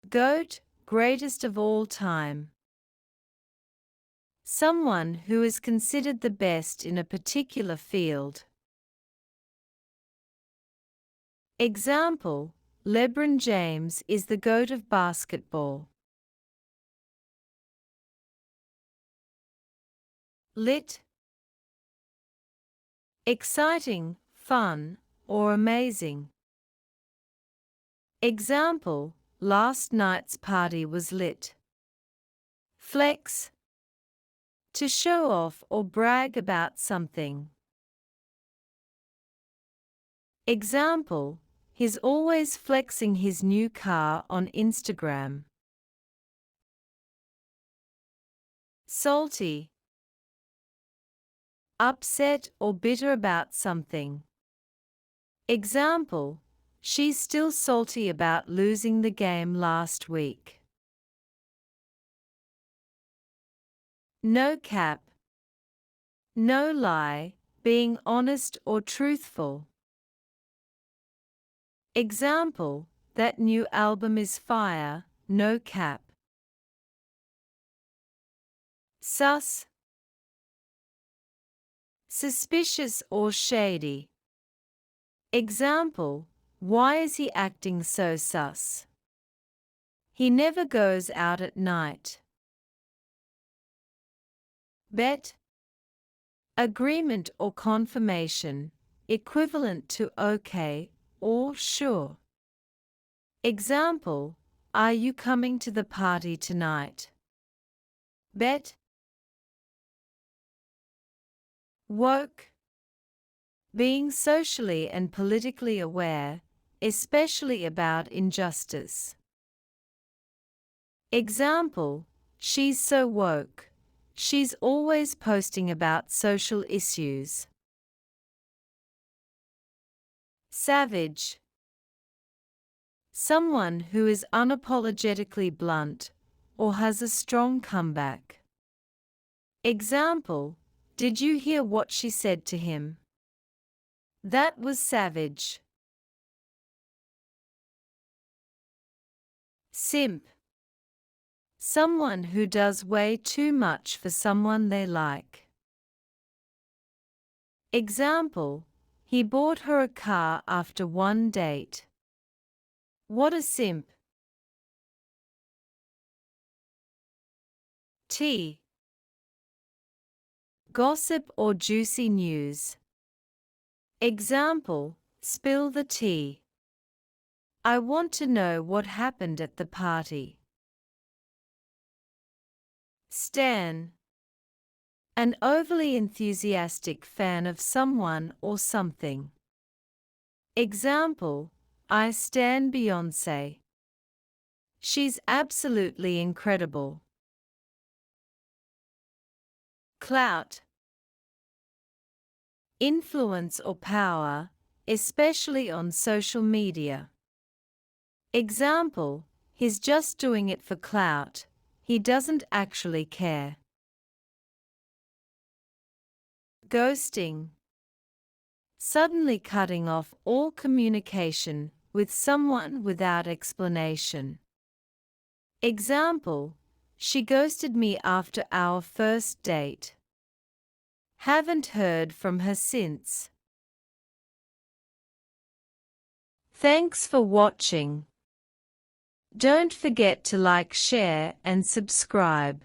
GOAT, greatest of all time. Someone who is considered the best in a particular field. Example: LeBron James is the GOAT of basketball. Lit. Exciting, fun, or amazing. Example: last night's party was lit. Flex. To show off or brag about something. Example: he's always flexing his new car on Instagram. Salty. Upset or bitter about something. Example: she's still salty about losing the game last week. No cap. No lie, being honest or truthful. Example: that new album is fire, no cap. Sus. Suspicious or shady. Example: why is he acting so sus? He never goes out at night. Bet. Agreement or confirmation, equivalent to okay or sure. Example: are you coming to the party tonight? Bet. Woke. Being socially and politically aware, especially about injustice. Example: she's so woke. She's always posting about social issues. Savage. Someone who is unapologetically blunt or has a strong comeback. Example: did you hear what she said to him? That was savage. Simp. Someone who does way too much for someone they like. Example: he bought her a car after one date. What a simp. Tea. Gossip or juicy news. Example: spill the tea. I want to know what happened at the party. Stan. An overly enthusiastic fan of someone or something. Example: I stan Beyoncé. She's absolutely incredible. Clout. Influence or power, especially on social media. Example: he's just doing it for clout, he doesn't actually care. Ghosting. Suddenly cutting off all communication with someone without explanation. Example: she ghosted me after our first date. Haven't heard from her since. Thanks for watching. Don't forget to like, share, and subscribe.